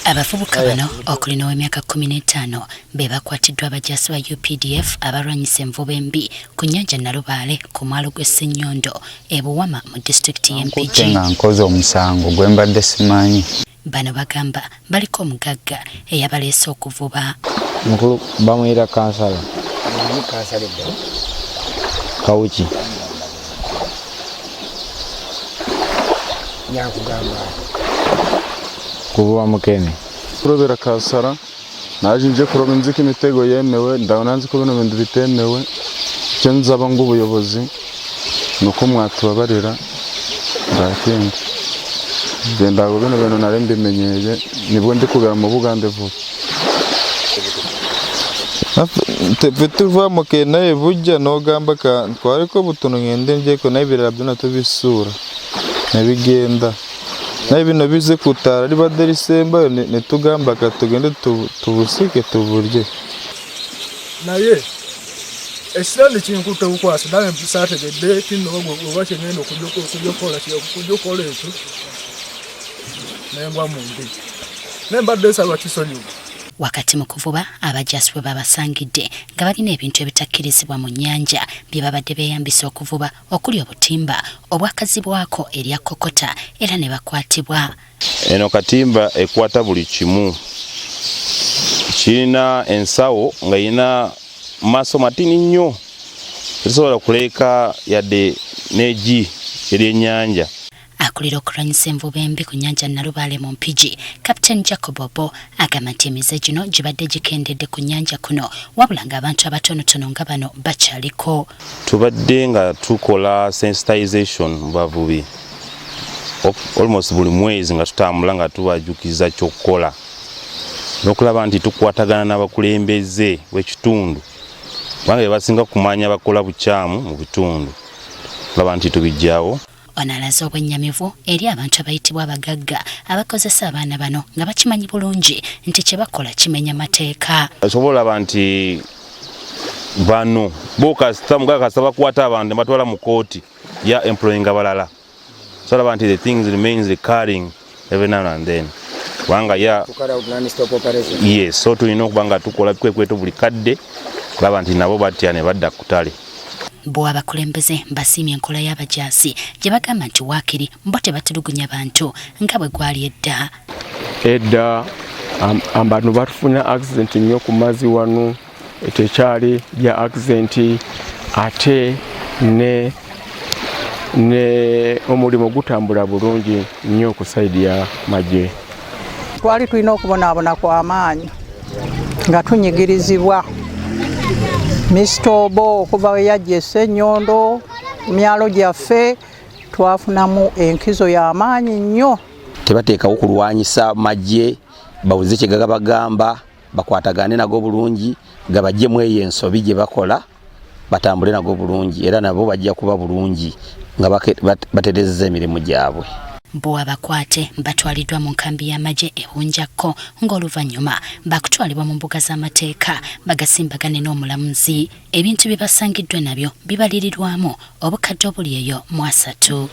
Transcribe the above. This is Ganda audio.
Abavubuka bano okulina w'emyaka 15 be bakwatiddwa abajaasi ba UPDF abalwanyisa envuba embi ku nnyanja Nalubaale ku mwalo gw'e Ssenyondo e Buwama mu disitulikiti y'Empigi. Nga nkoze omusango gwe mbadde simanyi. Bano bagamba baliko omugagga eyabaleese okuvuba. Mukulu bamuyita kansala. Kawuki. Kuvuba mukene. Kurobera kasara naje nje kuroba inzika imitego yemewe ndabona nzi ko bino bintu bitemewe cyo nzaba ngo ubuyobozi nuko mwatubabarira ndakende genda ngo bino bintu nare mbimenyeye nibwo ndi kugera mu Bugande vuba tuva mukene bujya no gamba ka twari ko butono ngende nje ko nabirira byona tubisura nabigenda Naibino bize kutara riba December ne tugamba ka tugende tubusike tuburye. Naye esitani kinkuta ukwasa dame Saturday kino obache ngendo kujokola ekyo. Nengwa mundi. Nemba desa lwakisonyu. Wakati mu kuvuba abajaasi bwe babasangidde nga balina ebintu ebitakkirizibwa mu nnyanja bye babadde beeyambisa okuvuba okuli obutimba obwakazibwako erya kokota era ne bakwatibwa. Eno katimba ekwata buli kimu. Kirina ensawo nga yina maaso matini nnyo. Tesobola kuleeka yadde neegi eryennyanja. Akulira okulwanyisa envuba embi ku nnyanja Nalubaale mu Mpigi, Captain Jacob Obo agamba nti emize gino gibadde gikendedde ku nnyanja kuno wabula ng'abantu abatonotono nga bano bakyaliko. Tubadde nga tukola sensitization mu bavubi. Almost buli mwezi nga tutambula nga tubajukiza kyokkola. N'okulaba nti tukwatagana n'abakulembeze w'ekitundu. Kubanga basinga kumanya bakola bukyamu mu bitundu. Tulaba nti tubijjawo. Onalaza obwennyamivu eri abantu abayitibwa abagagga abakozesa abaana bano nga bakimanyi bulungi nti kye bakola kimenya mateeka. Asobola nti bano bokasita mugakasa bakwata abantu batwala mu kooti ya employing abalala. So nti the things remains recurring every now and then. Wanga ya yes, so tulina okubanga tukola kwekweto buli kadde kulaba nti nabo batya ne badda kutale. Bo abakulembeze mbasiimye enkola y'abajaasi gye bagamba nti waakiri mbo tebatulugunya bantu nga bwe gwali edda. Edda abantu batufuna accident nnyo ku mazzi wano tekyali bya accident ate ne omulimu gutambula bulungi nnyo okusaidi ya magye. Twali tulina okubonaabona kw'amaanyi nga tunyigirizibwa Mr. Obo okuva we yajja e Ssenyondo myalo gyaffe twafunamu enkizo y'amaanyi nnyo. Tebateekawo kulwanyisa magye bawuze kye bagamba bakwatagane nago bulungi gabajjemu eyo ensobi gye bakola batambule nago bulungi era nabo bajja kuba bulungi nga baterezza emirimu gyabwe. Bo abakwate batwaliddwa mu nkambi y'amagye e Hunjakko ng'oluvannyuma bakutwalibwa mu mbuga z'amateeka bagasimbagane n'omulamuzi. Ebintu bye basangiddwa nabyo bibalirirwamu obukadde obuli eyo mu 3.